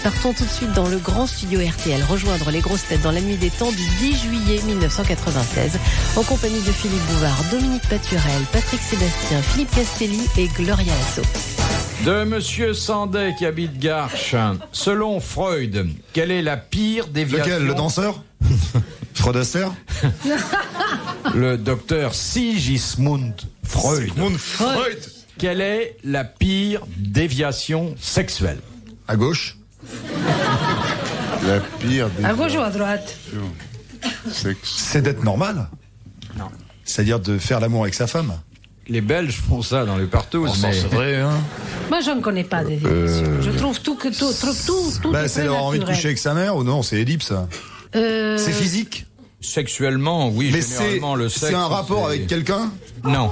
Partons tout de suite dans le grand studio RTL, rejoindre les grosses têtes dans la nuit des temps du 10 juillet 1996, en compagnie de Philippe Bouvard, Dominique Paturel, Patrick Sébastien, Philippe Castelli et Gloria Lasso. De Monsieur Sandet qui habite Garches. Selon Freud, quelle est la pire déviation? Lequel, le danseur? Freud Astaire? Le docteur Sigismund Freud. Sigmund Freud. Quelle est la pire déviation sexuelle? À gauche? La pire des... À gauche ou à droite? C'est d'être normal. Non. C'est-à-dire de faire l'amour avec sa femme. Les Belges font ça dans les partous. C'est vrai, hein. Moi, je ne connais pas des déviations. Je trouve tout est Bah, très c'est d'avoir envie de coucher avec sa mère ou non? C'est Édipe, ça. C'est physique. Sexuellement, oui, Mais généralement le sexe. c'est un rapport avec quelqu'un? Non.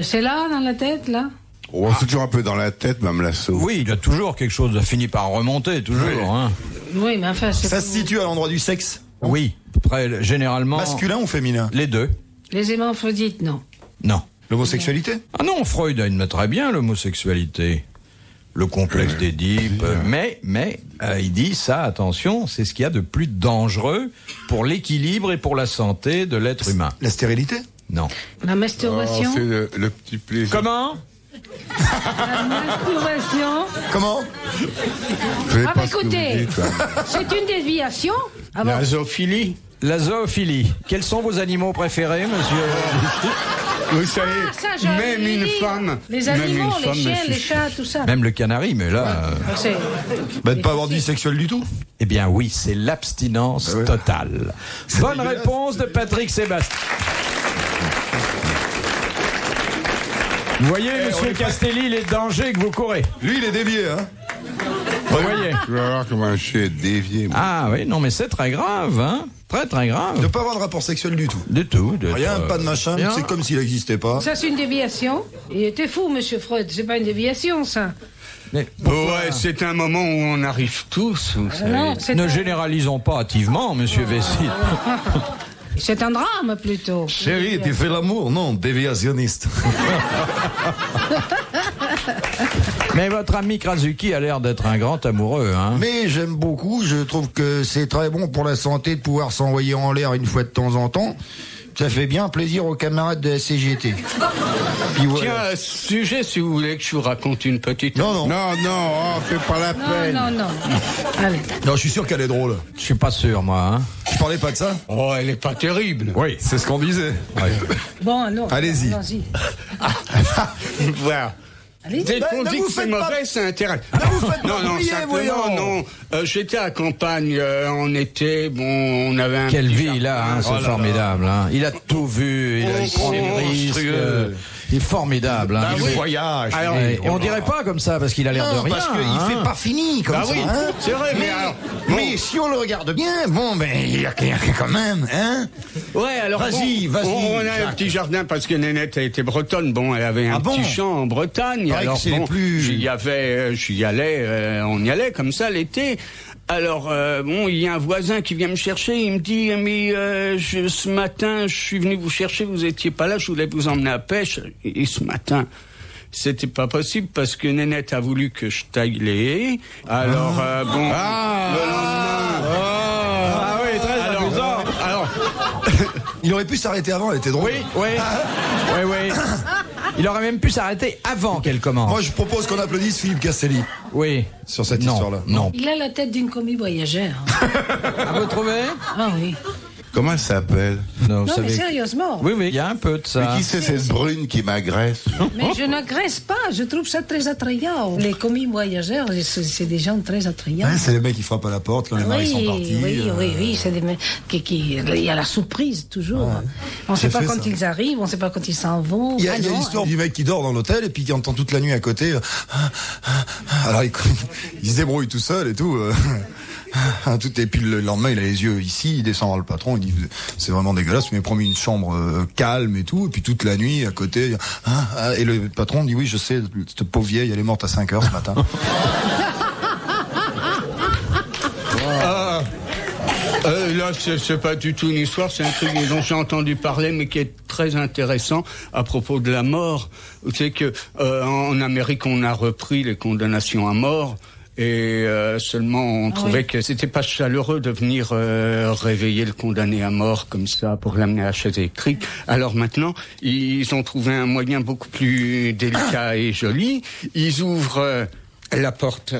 C'est là, dans la tête, là? Oh, c'est toujours un peu dans la tête, Mme Lasso. Oui, il y a toujours quelque chose qui finit par remonter, toujours. Oui. Hein. Oui, mais enfin, c'est Ça se situe à l'endroit du sexe? Oui, après, généralement. Masculin ou féminin? Les deux. les hémaphrodites, non. Non. L'homosexualité? Ah non, Freud a une très bien l'homosexualité. Le complexe d'Édipe, mais il dit ça, attention, c'est ce qu'il y a de plus dangereux pour l'équilibre et pour la santé de l'être humain. La stérilité? Non. La masturbation? Oh, c'est le petit plaisir. Comment? La masturbation? Comment? Je sais Ah, pas ce que écoutez, vous dites, hein. c'est une déviation? Ah bon? La zoophilie. La zoophilie. Quels sont vos animaux préférés, monsieur? Vous savez, Ah, ça, j'avais même une dit. femme. Les même animaux, une femme les me chiens, les suffit. chats, tout ça. Même le canari, mais là... C'est- Bah, de pas avoir de vie sexuelle du tout. Eh bien oui, c'est l'abstinence totale. Bonne dégueulasse. réponse de Patrick Sébastien. Vous voyez, monsieur Castelli, les dangers que vous courez. Lui, il est dévié, hein. Vous voyez. Tu vas voir comment je suis dévié. Moi. Ah oui, non mais c'est très grave, hein. Très très De grave. pas avoir de rapport sexuel du tout. Du tout. Rien, pas de machin, rien. c'est comme s'il n'existait pas. Ça, c'est une déviation. Il était fou, monsieur Freud. C'est pas une déviation, ça. Mais Ouais, c'est un moment où on arrive tous, vous savez. Non, c'est ne un... généralisons pas hâtivement, monsieur Vessi. c'est un drame, plutôt. Chérie, tu fais l'amour? Non, déviationniste. Mais votre ami Krasuki a l'air d'être un grand amoureux, hein. Mais j'aime beaucoup, je trouve que c'est très bon pour la santé de pouvoir s'envoyer en l'air une fois de temps en temps. Ça fait bien plaisir aux camarades de la CGT. Puis voilà. Tiens, à ce sujet, si vous voulez que je vous raconte une petite... Non, non. Non, non, oh, fais pas la peine. Non. Allez. Non, je suis sûr qu'elle est drôle. Je suis pas sûr, moi, hein. Tu parlais pas de ça? Oh, elle est pas terrible. Oui, c'est ce qu'on disait. Bon, non. Allez-y. Allons-y. Voilà. Allez-y. Dès qu'on ne dit vous que c'est faites pas- mauvais, c'est intéressant. vous faites pas Non, briller, simplement, voyons. non. J'étais à campagne en été, bon, on avait un... Quelle petit vie jardin. il a, hein, c'est formidable. Hein. Il a tout vu, il prend des risques. Il est formidable. Hein. oui. Voyage. Alors, Et on dirait pas comme ça parce qu'il a l'air de Non, rien. parce qu'il hein. fait pas fini comme Bah ça. oui, hein. c'est vrai, mais alors... bon. Mais si on le regarde bien, bon, ben, il y a quand même, hein. Ouais, alors Vas-y, bon, vas-y, On a un Jacques. petit jardin parce que Nénette a été bretonne. Bon, elle avait un Ah bon petit champ en Bretagne. Paraît Alors que c'est bon, les plus- j'y allais, on y allait comme ça l'été. Alors bon, il y a un voisin qui vient me chercher. Il me dit mais ce matin, je suis venu vous chercher. Vous étiez pas là. Je voulais vous emmener à pêche. Et ce matin. C'était pas possible parce que Nénette a voulu que je taille les haies. Alors bon, le lendemain. Ah oui, très amusant. Alors, Il aurait pu s'arrêter avant, elle était drôle. Oui. Il aurait même pu s'arrêter avant qu'elle commence. Moi, je propose qu'on applaudisse Philippe Castelli Oui. sur cette Non, histoire-là. Non. Il a la tête d'une commis voyagère. Ah, vous trouvez? Ah oui. Comment elle s'appelle? Non, vous Non, mais savez. sérieusement. Oui, il y a un peu de ça. Mais qui c'est cette brune qui m'agresse? Mais je n'agresse pas, je trouve ça très attrayant. Les commis voyageurs, c'est des gens très attrayants. Ouais, c'est les mecs qui frappent à la porte quand les maris sont partis. Oui, c'est des mecs il y a la surprise toujours. On ne sait J'ai pas fait quand ça. ils arrivent, on ne sait pas quand ils s'en vont. Il y a non, l'histoire du mec qui dort dans l'hôtel et puis qui entend toute la nuit à côté. Alors il se débrouille tout seul et tout. Tout, et puis le lendemain, il a les yeux ici, il descend voir le patron, il dit c'est vraiment dégueulasse, vous m'avez promis une chambre calme et tout, et puis toute la nuit à côté, et le patron dit oui, je sais, cette pauvre vieille, elle est morte à 5h ce matin. là, c'est pas du tout une histoire, c'est un truc dont j'ai entendu parler, mais qui est très intéressant à propos de la mort. Vous savez que en Amérique, on a repris les condamnations à mort. Et seulement on trouvait que c'était pas chaleureux de venir réveiller le condamné à mort comme ça pour l'amener à la chaise électrique. Alors maintenant, ils ont trouvé un moyen beaucoup plus délicat et joli. Ils ouvrent la porte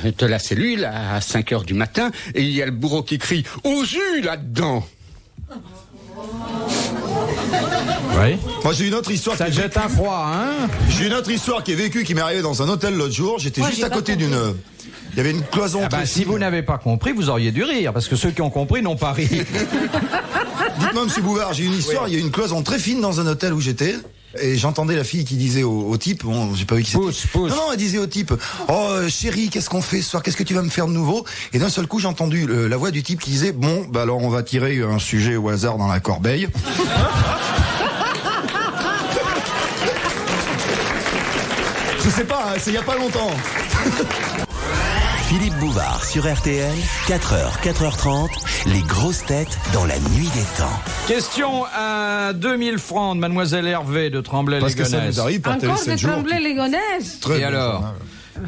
de la cellule à 5h du matin et il y a le bourreau qui crie « Au jus là-dedans !» Oui. Moi, j'ai une autre histoire. Ça jette un froid, hein? J'ai une autre histoire qui est vécue, qui m'est arrivée dans un hôtel l'autre jour. J'étais juste à côté d'une. Il y avait une cloison. Si vous n'avez pas compris, vous auriez dû rire, parce que ceux qui ont compris n'ont pas ri. Dites-moi, monsieur Bouvard, j'ai une histoire. Il y a une cloison très fine dans un hôtel où j'étais. Et j'entendais la fille qui disait au type, bon, j'ai pas vu qui c'était. Pousse. Non, elle disait au type, oh chérie, qu'est-ce qu'on fait ce soir? Qu'est-ce que tu vas me faire de nouveau? Et d'un seul coup, j'ai entendu la voix du type qui disait, bon, bah alors on va tirer un sujet au hasard dans la corbeille. Je sais pas, c'est il y a pas longtemps. Philippe Bouvard sur RTL, 4h, 4h30, les grosses têtes dans la nuit des temps. Question à 2000 francs de Mademoiselle Hervé de Tremblay-les-Gonesse. Parce que ça nous arrive par Encore télé de 7 jours. Tremblay-les-Gonesse. Et alors,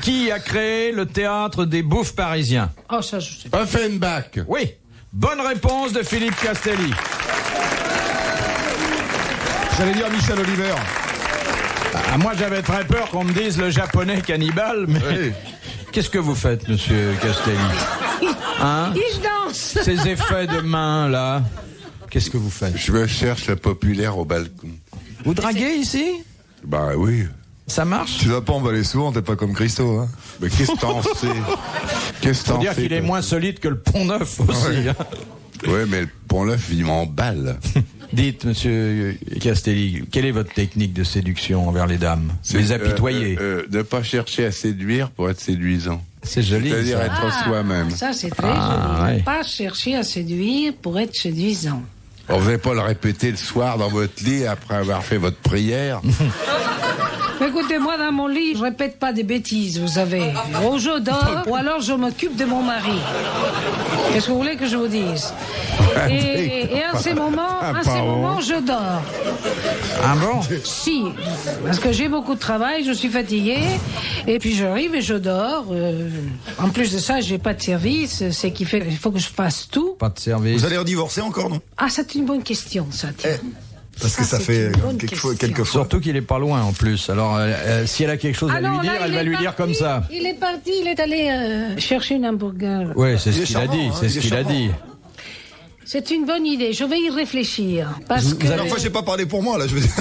qui a créé le théâtre des Bouffes parisiens? Oh, ça, je sais pas. Offenbach. Oui, bonne réponse de Philippe Castelli. J'allais dire Michel Oliver. Ah, moi, j'avais très peur qu'on me dise le japonais cannibale, mais Oui. qu'est-ce que vous faites, monsieur Castelli? Hein? Il danse. Ces effets de main, là, qu'est-ce que vous faites? Je me cherche la populaire au balcon. Vous draguez ici? Bah oui. Ça marche? Tu vas pas emballer souvent, t'es pas comme Christo, hein. Mais qu'est-ce que t'en sais? Qu'est-ce que Faut t'en dire sais? qu'il est moins solide que le Pont-Neuf aussi. Ouais. Hein. Ouais, mais le Pont-Neuf, il m'emballe. Dites, monsieur Castelli, quelle est votre technique de séduction envers les dames? Les apitoyer. Ne pas chercher à séduire pour être séduisant. C'est joli. C'est-à-dire ça. être soi-même. Ça, c'est très Ah, joli. ouais. Ne pas chercher à séduire pour être séduisant. Vous n'allez pas le répéter le soir dans votre lit après avoir fait votre prière. Écoutez, moi, dans mon lit, je répète pas des bêtises, vous savez. Ou je dors, ou alors je m'occupe de mon mari. Qu'est-ce que vous voulez que je vous dise? Et en ces moments, je dors. Ah bon? Si, parce que j'ai beaucoup de travail, je suis fatiguée, et puis j'arrive et je dors. En plus de ça, j'ai pas de service, c'est qu'il faut que je fasse tout. Pas de service. Vous allez redivorcer encore, non? Ah, c'est une bonne question, ça, tiens. Parce que ça c'est fait une bonne quelques fois. Surtout qu'il est pas loin en plus. Alors, si elle a quelque chose à lui dire, elle va lui dire comme ça. Il est parti, il est allé chercher un hamburger. Oui, c'est Il ce est qu'il a charmant, dit. hein, C'est il ce est qu'il a charmant. dit. C'est une bonne idée, je vais y réfléchir. Parce que... Enfin, j'ai pas parlé pour moi, là, je veux dire.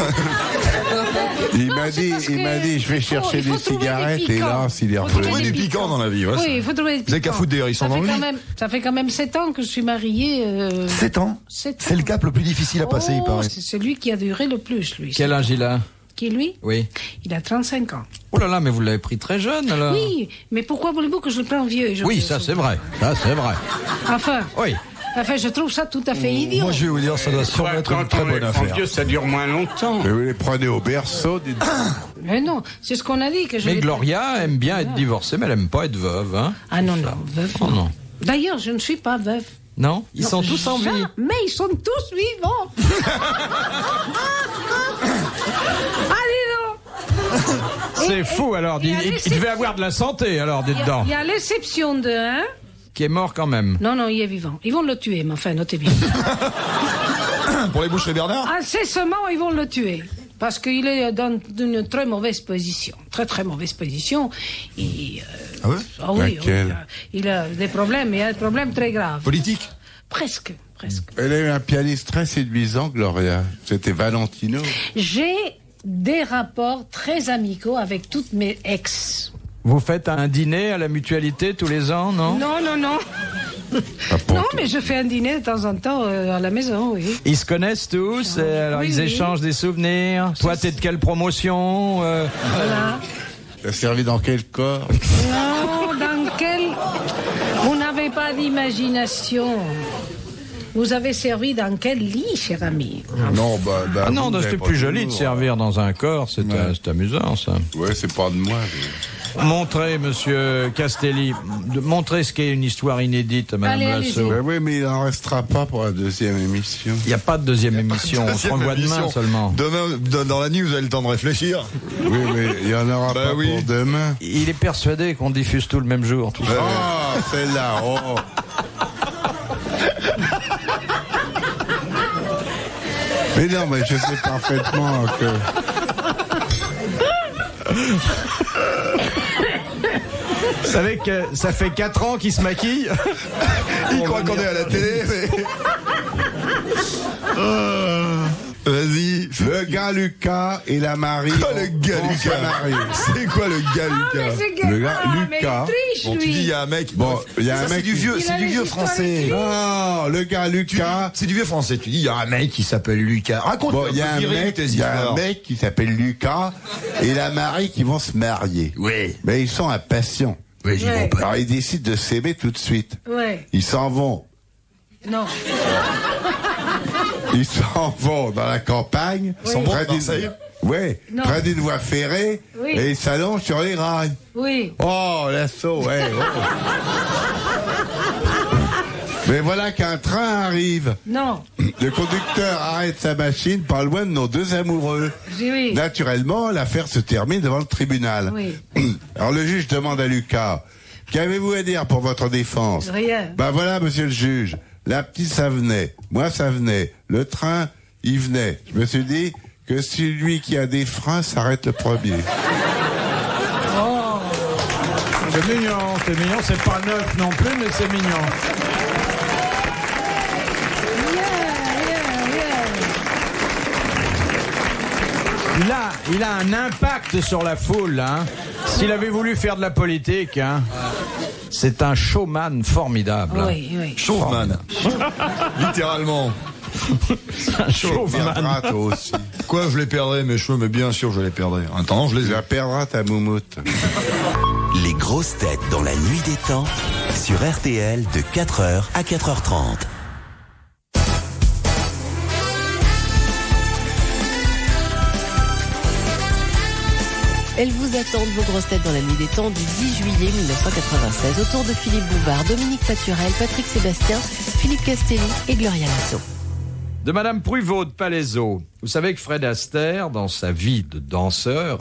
Il Non, m'a c'est dit, parce il m'a que dit, je vais il faut- chercher il faut des trouver des cigarettes et piquants. là, s'il est Faut revenu. Trouver des piquants. piquants dans la vie, ouais. Oui, il faut trouver des Vous avez qu'à piquants. foutre des hérissons dans le lit. Ça fait quand même 7 ans que je suis mariée. 7 ans? 7 ans. C'est le cap le plus difficile à passer, il paraît. C'est celui qui a duré le plus, lui. Quel âge il a? Qui, lui? Oui. Il a 35 ans. Oh là là, mais vous l'avez pris très jeune alors. Oui, mais pourquoi voulez-vous que je le prenne vieux? Oui, ça c'est vrai. Ça c'est vrai. Enfin, je trouve ça tout à fait idiot. Moi, je vais vous dire, ça doit sûrement être une très bonne affaire. Dieu, ça dure moins longtemps. Mais vous les prenez au berceau, dites. Mais non, c'est ce qu'on a dit que je Mais l'ai Gloria aime bien être divorcée, mais elle aime pas être veuve, hein? pas- Ah non, veuve. Oh non. D'ailleurs, je ne suis pas veuve. Non? Ils sont tous en vie. Mais ils sont tous vivants. Allez donc. C'est fou alors. et à Il devait avoir de la santé alors, dites donc. Il y a l'exception de un. Qui est mort quand même. Non, il est vivant. Ils vont le tuer, mais enfin, notez bien. Pour les boucheries Bernard? Incessamment, ils vont le tuer. Parce qu'il est dans une très mauvaise position. Très, très mauvaise position. Et, Ah ouais? ah oui, Laquelle? il a des problèmes, il a des problèmes très graves. Politique? Presque. Elle a eu un pianiste très séduisant, Gloria. C'était Valentino. J'ai des rapports très amicaux avec toutes mes ex. Vous faites un dîner à la mutualité tous les ans, non? Non. Non, mais je fais un dîner de temps en temps à la maison, oui. Ils se connaissent tous, alors Oui, ils oui. échangent des souvenirs. Toi, t'es de quelle promotion? Voilà. T'as servi dans quel corps? Non, dans quel... Vous n'avez pas d'imagination. Vous avez servi dans quel lit, cher ami? Non, Ah non, vous c'était avez pas plus joli de d'humour. servir dans un corps, c'est amusant ça. Ouais, c'est pas de moi. Montrez, monsieur Castelli, montrez ce qu'est une histoire inédite à Madame Allez, Lasso. Ben oui, mais il n'en restera pas pour la deuxième émission. Il n'y a pas de deuxième émission, on se Deuxième revoit demain émission. seulement. Demain, dans la nuit, vous avez le temps de réfléchir. Oui, mais il n'y en aura Bah pas oui. pour demain. Il est persuadé qu'on diffuse tout le même jour. Tout ça. Oh, celle-là, oh. Mais non, mais je sais parfaitement que... Vous savez que ça fait 4 ans qu'il se maquille. Il croit qu'on est à la télé, mais... Vas-y. Le gars Lucas et la Marie. Oh, le gars vont se Lucas. marier. C'est quoi le gars Lucas? Le gars Lucas. Bon, tu dis, il y a un mec. Bon, il y a Ça, un c'est mec du qui- vieux, Il c'est a du les vieux histoires français. Non, le gars Lucas. C'est du vieux français. Tu dis, il y a un mec qui s'appelle Lucas. Raconte. Bon, il y a un mec qui s'appelle Lucas et la Marie qui vont se marier. Oui. Mais ils sont impatients. Oui, j'y vais pas. Alors ils décident de s'aimer tout de suite. Ouais. Ils s'en vont. Non. Ils s'en vont dans la campagne. Ils s'en vont près à Marseille. Ouais, Non. près d'une voie ferrée. Oui. Et ils s'allongent sur les rails. Oui. Oh, l'assaut, ouais. Oh. Mais voilà qu'un train arrive. Non. Le conducteur arrête sa machine pas loin de nos deux amoureux. J'ai oui. Naturellement, l'affaire se termine devant le tribunal. Oui. Alors le juge demande à Lucas, qu'avez-vous à dire pour votre défense? Rien. Ben voilà, monsieur le juge, la petite ça venait, moi ça venait, le train il venait. Je me suis dit que celui qui a des freins s'arrête le premier. C'est mignon, c'est pas neuf non plus, mais c'est mignon. Il a un impact sur la foule, hein. S'il avait voulu faire de la politique, hein. C'est un showman formidable. hein. Oui, oui. Chauveman. Littéralement. Un showman. Perdras toi aussi. Quoi, je les perdrai, mes cheveux, mais bien sûr, je les perdrai. Attends, je les Tu ai. la perdras ta moumoute. Les grosses têtes dans la nuit des temps sur RTL de 4h à 4h30. Elles vous attendent, vos grosses têtes, dans la nuit des temps du 10 juillet 1996. Autour de Philippe Bouvard, Dominique Paturel, Patrick Sébastien, Philippe Castelli et Gloria Lasso. De Madame Pruvot de Palaiseau. Vous savez que Fred Astaire, dans sa vie de danseur,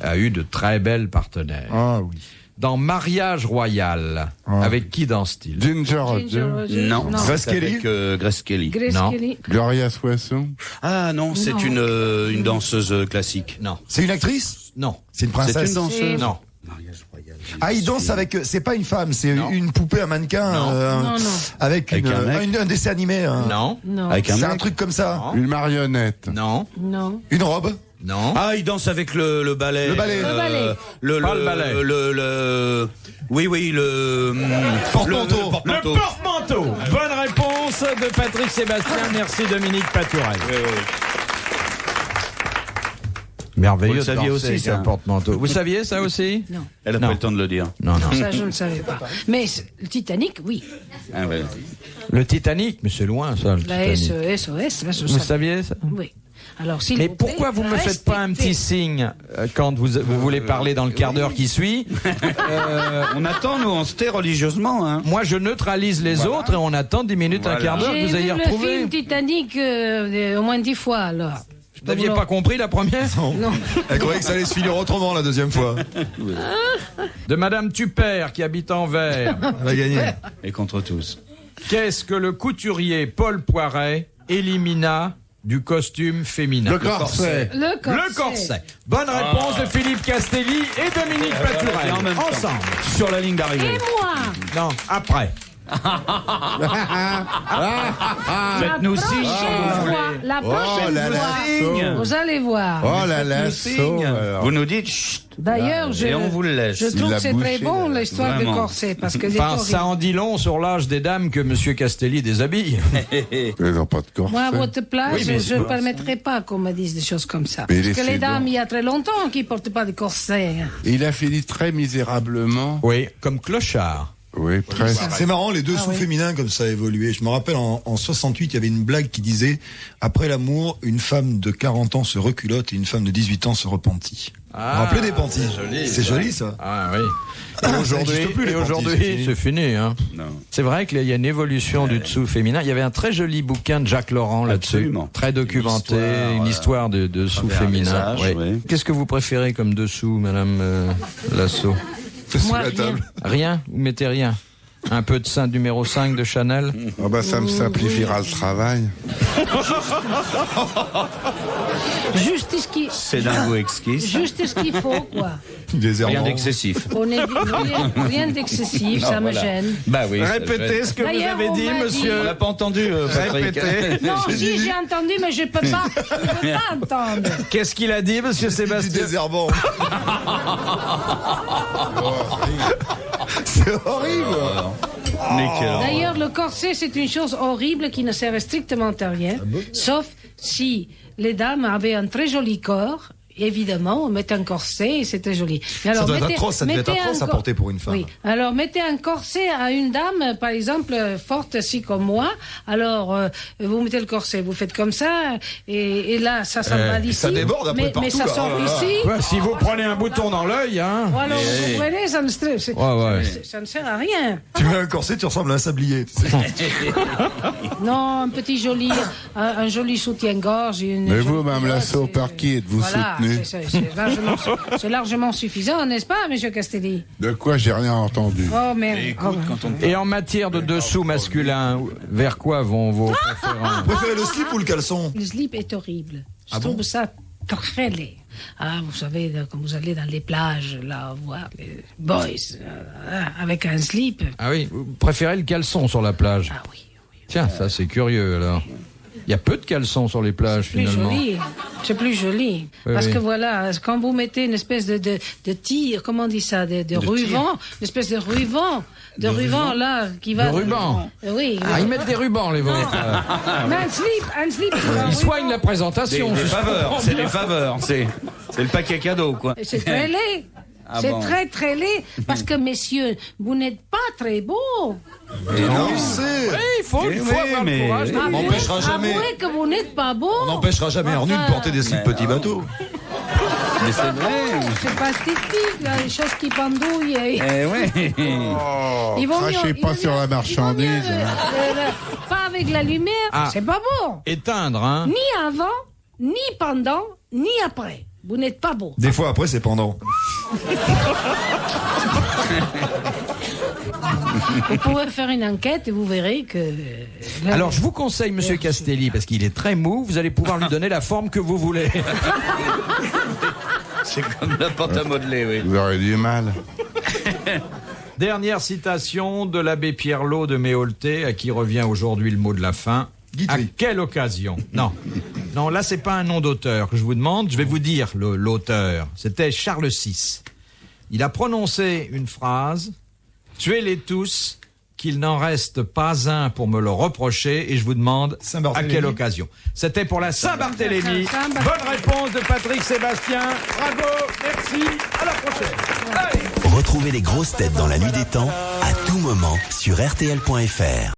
a eu de très belles partenaires. Ah oui. Dans Mariage Royal, avec qui danse-t-il? Ginger Ginger Rogers, Rogers. Non, Non. Grace Kelly. Grace Kelly. Grace Non. Kelly. Gloria Soisson. Ah non, c'est Non. une danseuse classique. Non. C'est une actrice? Non. C'est une C'est princesse? une danseuse. Non. Mariage royal. Ah, il danse avec. C'est pas une femme, c'est Non. une poupée, un mannequin. Non, non. Avec, Avec un mec. un dessin animé. Non. Non. Avec un C'est un mec. truc comme ça. Non. Une marionnette. Non. Non. Une robe. Non. Ah, il danse avec le ballet. Le ballet. Le ballet. Pas le ballet. Oui, le Porte-manteau. le Le porte-manteau. porte-manteau. Bonne réponse de Patrick Sébastien. Merci Dominique Paturel. Merveilleux. Vous le de saviez danser aussi, avec ça. un porte-manteau. Vous saviez ça aussi? Non. Elle a Non. pas eu le temps de le dire. Non, non. Ça, je ne savais pas. Mais le Titanic, oui. Ah, ouais. Le Titanic, mais c'est loin ça. Le La Titanic. SOS, là, je Vous savais. saviez ça? Oui. Alors, s'il Mais vous plaît, pourquoi vous me faites pas un respectez. petit signe quand vous voulez parler dans le quart d'heure qui suit? On attend, nous, on se tait religieusement. Hein. Moi, je neutralise les autres et on attend 10 minutes, un Voilà. quart d'heure que J'ai vous ayez vu le retrouvé. film Titanic au moins 10 fois, alors. Vous n'aviez pas compris la première? Non. Elle croyait que ça allait se finir autrement la deuxième fois. De Madame Tupper qui habite Anvers. Elle a gagné. Et contre tous. Qu'est-ce que le couturier Paul Poiret élimina du costume féminin? Le corset. Le corset. Le corset. Bonne réponse de Philippe Castelli et Dominique Paturel. en même temps. Ensemble. Sur la ligne d'arrivée. Et moi Non, après. Faites-nous signe. La Oh prochaine là là. fois, vous allez voir. Oh là là, Signe. alors. Vous nous dites chut. D'ailleurs, Et on vous le laisse. je trouve Il a que c'est très bouché, bon là. l'histoire du Vraiment. corset parce que Enfin, ça en dit long sur l'âge des dames que Monsieur Castelli déshabille. Ils n'ont pas de corset. moi, à votre place, Oui, mais je ne permettrai pas qu'on me dise des choses comme ça. Mais Parce que laissez les dames, donc. il y a très longtemps qui ne portent pas de corset. Il a fini très misérablement. Oui, comme clochard. Oui, presque. C'est marrant, les dessous féminins, comme ça a évolué. Je me rappelle, en 68, il y avait une blague qui disait « Après l'amour, une femme de 40 ans se reculotte et une femme de 18 ans se repentit. » Vous vous rappelez des panties? C'est joli, ça. Ah oui. Ça Aujourd'hui, n'existe plus, les panties, aujourd'hui, c'est fini. Hein. C'est vrai qu'il y a une évolution du dessous féminin. Il y avait un très joli bouquin de Jacques Laurent là-dessus. Absolument. Très documenté, une histoire de dessous féminin. âges, Ouais. oui. Qu'est-ce que vous préférez comme dessous, Madame Lasso? Sous Moi, la table. Rien? Vous mettez rien? Un peu de sein numéro 5 de Chanel? Ah bah ça me simplifiera le travail. Juste ce qui, C'est d'un goût exquis. juste ce qu'il faut, quoi. Des Rien herbes. d'excessif. On est rien d'excessif, ça me voilà. gêne. Bah oui. Répétez ce que vous D'ailleurs, avez on dit, m'a dit- monsieur. On l'a pas entendu, Patrick. Répétez. Non, si j'ai entendu, mais je peux pas entendre. Qu'est-ce qu'il a dit, monsieur Du Sébastien? désherbant. C'est horrible. D'ailleurs, le corset, c'est une chose horrible qui ne sert strictement à rien, sauf si les dames avaient un très joli corps. Évidemment, on met un corset et c'est très joli. Mais alors, Ça doit être atroce, ça devait être mettez atroce un à porter pour une femme. Oui. Alors, mettez un corset à une dame, par exemple, forte si comme moi. Alors, vous mettez le corset, vous faites comme ça, et là, ça s'emballe ici. ça déborde après mais partout, ça là. sort Oh là là. ici. Ouais, si vous prenez un bouton dans l'œil, hein. Ou alors, vous comprenez, ça ne ouais. ça ne sert à rien. Tu mets un corset, tu ressembles à un sablier. tu sais. Non, un petit joli, un joli soutien-gorge. Mais vous, Mme Lasso, par qui êtes-vous voilà, soutenu? c'est largement suffisant, n'est-ce pas, Monsieur Castelli? De quoi j'ai rien entendu. Oh, merde. Écoute, quand on Et en matière de dessous masculin, vers quoi vont vos préférences? Vous préférez le slip ou le caleçon? Le slip est horrible. Je trouve ça très laid. Ah, vous savez, quand vous allez dans les plages, là, voir les boys avec un slip. Ah oui, vous préférez le caleçon sur la plage? Ah oui. Tiens, ça c'est curieux alors. Il y a peu de caleçons sur les plages Plus finalement. joli. C'est plus joli. Oui, Parce oui. que voilà, quand vous mettez une espèce de tir, comment on dit ça, de ruban, une espèce de ruban là, qui va. De ruban. Oui. Ah, ils mettent des rubans les vôtres. Mais un slip. Ils soignent la présentation. des faveurs, c'est des faveurs, c'est le paquet cadeau, quoi. Et c'est très laid. Ah c'est bon. très très laid parce que messieurs, vous n'êtes pas très beaux. Non, c'est. Oui, il faut avoir le courage. On n'empêchera jamais. Avouez que vous n'êtes pas beaux. On n'empêchera jamais Arnu de porter des slips petits bateaux. Mais c'est vrai. C'est pas esthétique, là, les choses qui pendouillent. Eh ouais. Ils vont crachez pas sur la marchandise, pas avec la lumière, Ah. c'est pas beau. Éteindre, hein. Ni avant, ni pendant, ni après. Vous n'êtes pas beau. Des fois après, c'est pendant. Vous pouvez faire une enquête et vous verrez que. Alors je vous conseille, monsieur Castelli, parce qu'il est très mou, vous allez pouvoir lui donner la forme que vous voulez. C'est comme la pâte à modeler, oui. Vous aurez du mal. Dernière citation de l'abbé Pierrelot de Méholté, à qui revient aujourd'hui le mot de la fin. À quelle occasion? Non, là c'est pas un nom d'auteur que je vous demande, je vais vous dire l'auteur. C'était Charles VI. Il a prononcé une phrase: tuez-les tous, qu'il n'en reste pas un pour me le reprocher, et je vous demande à quelle occasion. C'était pour la Saint-Barthélemy. Bonne réponse de Patrick Sébastien. Bravo, merci, à la prochaine. Allez. Retrouvez les grosses têtes dans la nuit des temps à tout moment sur RTL.fr.